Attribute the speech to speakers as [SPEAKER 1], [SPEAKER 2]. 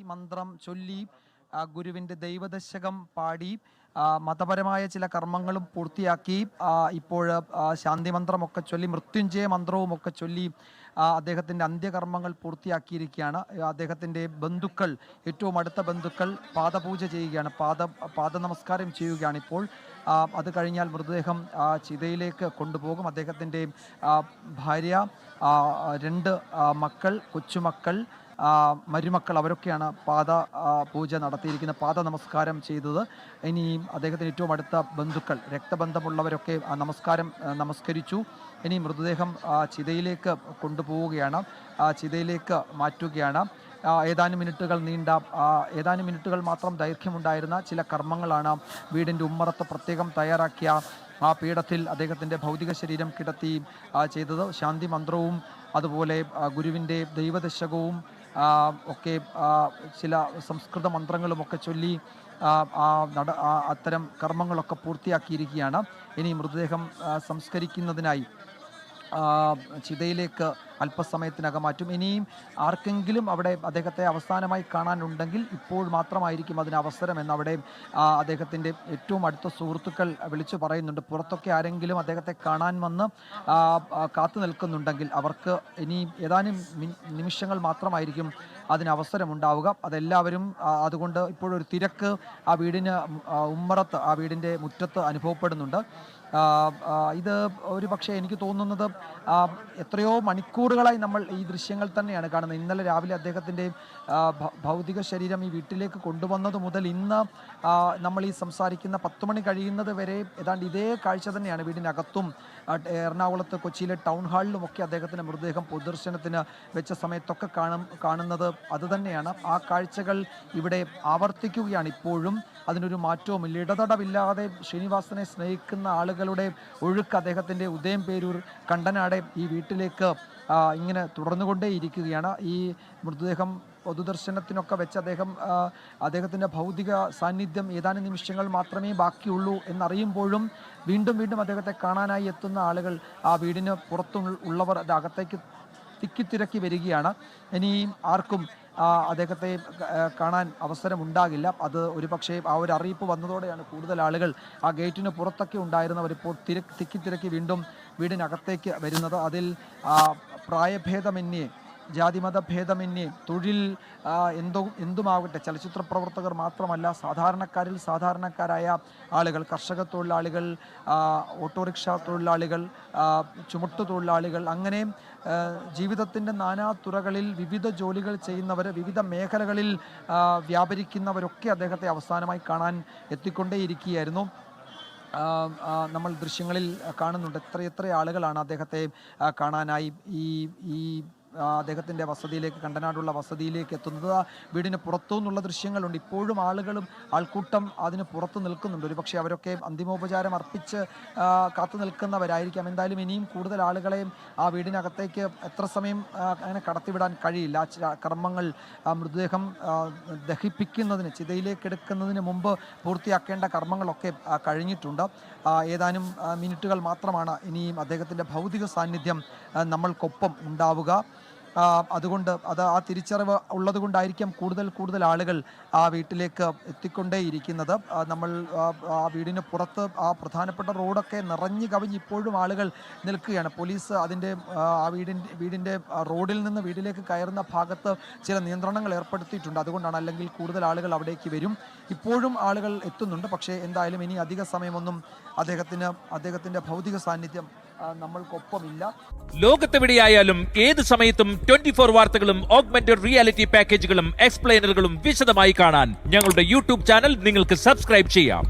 [SPEAKER 1] മന്ത്രം ചൊല്ലി ഗുരുവിൻ്റെ ദൈവദശകം പാടി മതപരമായ ചില കർമ്മങ്ങളും പൂർത്തിയാക്കി ഇപ്പോൾ ശാന്തി മന്ത്രമൊക്കെ ചൊല്ലി മൃത്യുഞ്ജയ മന്ത്രവുമൊക്കെ ചൊല്ലി അദ്ദേഹത്തിൻ്റെ അന്ത്യകർമ്മങ്ങൾ പൂർത്തിയാക്കിയിരിക്കുകയാണ്. അദ്ദേഹത്തിൻ്റെ ബന്ധുക്കൾ, ഏറ്റവും അടുത്ത ബന്ധുക്കൾ പാദപൂജ ചെയ്യുകയാണ്, പാദ നമസ്കാരം ചെയ്യുകയാണ് ഇപ്പോൾ. അത് കഴിഞ്ഞാൽ മൃതദേഹം ചിതയിലേക്ക് കൊണ്ടുപോകും. അദ്ദേഹത്തിൻ്റെ ഭാര്യ, 2 മക്കൾ, കൊച്ചുമക്കൾ, മരുമക്കൾ അവരൊക്കെയാണ് പൂജ നടത്തിയിരിക്കുന്നത്, പാദ നമസ്കാരം ചെയ്തത്. ഇനി അദ്ദേഹത്തിന് ഏറ്റവും അടുത്ത ബന്ധുക്കൾ, രക്തബന്ധമുള്ളവരൊക്കെ നമസ്കരിച്ചു. ഇനി മൃതദേഹം ചിതയിലേക്ക് കൊണ്ടുപോവുകയാണ്, ചിതയിലേക്ക് മാറ്റുകയാണ്. ഏതാനും മിനിറ്റുകൾ മാത്രം ദൈർഘ്യമുണ്ടായിരുന്ന ചില കർമ്മങ്ങളാണ് വീടിൻ്റെ ഉമ്മറത്ത് പ്രത്യേകം തയ്യാറാക്കിയ ആ പീഠത്തിൽ അദ്ദേഹത്തിൻ്റെ ഭൗതിക ശരീരം കിടത്തി ചെയ്തത്. ശാന്തി മന്ത്രവും അതുപോലെ ഗുരുവിൻ്റെ ദൈവദശകവും ഒക്കെ ചില സംസ്കൃത മന്ത്രങ്ങളുമൊക്കെ ചൊല്ലി അത്തരം കർമ്മങ്ങളൊക്കെ പൂർത്തിയാക്കിയിരിക്കുകയാണ്. ഇനി മൃതദേഹം സംസ്കരിക്കുന്നതിനായി ചിതയിലേക്ക് അല്പസമയത്തിനകം മാറ്റും. ഇനിയും ആർക്കെങ്കിലും അവിടെ അദ്ദേഹത്തെ അവസാനമായി കാണാനുണ്ടെങ്കിൽ ഇപ്പോൾ മാത്രമായിരിക്കും അതിന് അവസരം എന്ന് അവിടെ അദ്ദേഹത്തിൻ്റെ ഏറ്റവും അടുത്ത സുഹൃത്തുക്കൾ വിളിച്ചു പറയുന്നുണ്ട്. പുറത്തൊക്കെ ആരെങ്കിലും അദ്ദേഹത്തെ കാണാൻ വന്ന് കാത്തു നിൽക്കുന്നുണ്ടെങ്കിൽ അവർക്ക് ഇനി ഏതാനും നിമിഷങ്ങൾ മാത്രമായിരിക്കും അതിന് അവസരമുണ്ടാവുക. അതെല്ലാവരും അതുകൊണ്ട് ഇപ്പോഴൊരു തിരക്ക് ആ വീടിന് ഉമ്മറത്ത്, ആ വീടിൻ്റെ മുറ്റത്ത് അനുഭവപ്പെടുന്നുണ്ട്. ഇത് ഒരു പക്ഷേ എനിക്ക് തോന്നുന്നത് എത്രയോ മണിക്കൂറുകളായി നമ്മൾ ഈ ദൃശ്യങ്ങൾ തന്നെയാണ് കാണുന്നത്. ഇന്നലെ രാവിലെ അദ്ദേഹത്തിൻ്റെ ഭൗതിക ശരീരം ഈ വീട്ടിലേക്ക് കൊണ്ടുവന്നത് മുതൽ ഇന്ന് നമ്മൾ ഈ സംസാരിക്കുന്ന 10 മണി കഴിയുന്നത് വരെ ഏതാണ്ട് ഇതേ കാഴ്ച തന്നെയാണ്. വീടിനകത്തും എറണാകുളത്ത് കൊച്ചിയിലെ ടൗൺ ഹാളിലുമൊക്കെ അദ്ദേഹത്തിൻ്റെ മൃതദേഹം പൊതുദർശനത്തിന് വെച്ച സമയത്തൊക്കെ കാണുന്നത് അതുതന്നെയാണ്. ആ കാഴ്ചകൾ ഇവിടെ ആവർത്തിക്കുകയാണ് ഇപ്പോഴും. അതിനൊരു മാറ്റവുമില്ല. ഇടതടവില്ലാതെ ശ്രീനിവാസനെ സ്നേഹിക്കുന്ന ആളുകളുടെ ഒഴുക്ക് അദ്ദേഹത്തിൻ്റെ ഉദയംപേരൂർ കണ്ടനാടെ ഈ വീട്ടിലേക്ക് ഇങ്ങനെ തുടർന്നുകൊണ്ടേയിരിക്കുകയാണ്. ഈ മൃതദേഹം പൊതുദർശനത്തിനൊക്കെ വെച്ച് അദ്ദേഹത്തിൻ്റെ ഭൗതിക സാന്നിധ്യം ഏതാനും നിമിഷങ്ങൾ മാത്രമേ ബാക്കിയുള്ളൂ എന്നറിയുമ്പോഴും വീണ്ടും അദ്ദേഹത്തെ കാണാനായി എത്തുന്ന ആളുകൾ, ആ വീടിന് പുറത്തുള്ളവർ അത് അകത്തേക്ക് തിക്കിത്തിരക്കി വരികയാണ്. ഇനി ആർക്കും അദ്ദേഹത്തെ കാണാൻ അവസരമുണ്ടാകില്ല. അത് ഒരുപക്ഷെ ആ ഒരു അറിയിപ്പ് വന്നതോടെയാണ് കൂടുതൽ ആളുകൾ ആ ഗേറ്റിന് പുറത്തൊക്കെ ഉണ്ടായിരുന്നവർ ഇപ്പോൾ തിക്കിത്തിരക്കി വീണ്ടും വീടിനകത്തേക്ക് വരുന്നത്. അതിൽ പ്രായഭേദമന്യേ, ജാതിമത ഭേദമന്യേ, തൊഴിൽ എന്തുമാകട്ടെ, ചലച്ചിത്ര പ്രവർത്തകർ മാത്രമല്ല, സാധാരണക്കാരിൽ സാധാരണക്കാരായ ആളുകൾ, കർഷക തൊഴിലാളികൾ, ഓട്ടോറിക്ഷ തൊഴിലാളികൾ, ചുമട്ടു തൊഴിലാളികൾ, അങ്ങനെ ജീവിതത്തിൻ്റെ നാനാതുറകളിൽ വിവിധ ജോലികൾ ചെയ്യുന്നവർ, വിവിധ മേഖലകളിൽ വ്യാപരിക്കുന്നവരൊക്കെ അദ്ദേഹത്തെ അവസാനമായി കാണാൻ എത്തിക്കൊണ്ടേയിരിക്കുകയായിരുന്നു. നമ്മൾ ദൃശ്യങ്ങളിൽ കാണുന്നുണ്ട് എത്ര ആളുകളാണ് അദ്ദേഹത്തെ കാണാനായി ഈ അദ്ദേഹത്തിൻ്റെ വസതിയിലേക്ക്, കണ്ടനാടുള്ള വസതിയിലേക്ക് എത്തുന്നത്. വീടിന് പുറത്തു നിന്നുള്ള ദൃശ്യങ്ങളുണ്ട്. ഇപ്പോഴും ആൾക്കൂട്ടം അതിന് പുറത്ത് നിൽക്കുന്നുണ്ട്. ഒരു പക്ഷേ അവരൊക്കെ അന്തിമോപചാരം അർപ്പിച്ച് കാത്തു നിൽക്കുന്നവരായിരിക്കാം. എന്തായാലും ഇനിയും കൂടുതൽ ആളുകളെയും ആ വീടിനകത്തേക്ക് എത്ര സമയം അങ്ങനെ കടത്തിവിടാൻ കഴിയില്ല. കർമ്മങ്ങൾ, മൃതദേഹം ദഹിപ്പിക്കുന്നതിന്, ചിതയിലേക്ക് എടുക്കുന്നതിന് മുമ്പ് പൂർത്തിയാക്കേണ്ട കർമ്മങ്ങളൊക്കെ കഴിഞ്ഞിട്ടുണ്ട്. ഏതാനും മിനിറ്റുകൾ മാത്രമാണ് ഇനിയും അദ്ദേഹത്തിൻ്റെ ഭൗതിക സാന്നിധ്യം നമ്മൾക്കൊപ്പം ഉണ്ടാവുക. അതുകൊണ്ട് ആ തിരിച്ചറിവ് ഉള്ളത് കൊണ്ടായിരിക്കാം കൂടുതൽ ആളുകൾ ആ വീട്ടിലേക്ക് എത്തിക്കൊണ്ടേയിരിക്കുന്നത്. നമ്മൾ ആ വീടിന് പുറത്ത് ആ പ്രധാനപ്പെട്ട റോഡൊക്കെ നിറഞ്ഞു കവിഞ്ഞ് ഇപ്പോഴും ആളുകൾ നിൽക്കുകയാണ്. പോലീസ് അതിൻ്റെ ആ വീടിൻ്റെ റോഡിൽ നിന്ന് വീട്ടിലേക്ക് കയറുന്ന ഭാഗത്ത് ചില നിയന്ത്രണങ്ങൾ ഏർപ്പെടുത്തിയിട്ടുണ്ട്. അതുകൊണ്ടാണ്, അല്ലെങ്കിൽ കൂടുതൽ ആളുകൾ അവിടേക്ക് വരും. ഇപ്പോഴും ആളുകൾ എത്തുന്നുണ്ട്. പക്ഷേ എന്തായാലും ഇനി അധിക സമയമൊന്നും അദ്ദേഹത്തിൻ്റെ ഭൗതിക സാന്നിധ്യം നമ്മൾക്കൊപ്പമില്ല.
[SPEAKER 2] ലോകത്തെവിടെയായാലും ഏത് സമയത്തും 24 വാർത്തകളും ഓഗ്മെന്റഡ് റിയാലിറ്റി പാക്കേജുകളും എക്സ്പ്ലെയിനറുകളും വിശദമായി കാണാൻ ഞങ്ങളുടെ യൂട്യൂബ് ചാനൽ നിങ്ങൾക്ക് സബ്സ്ക്രൈബ് ചെയ്യാം.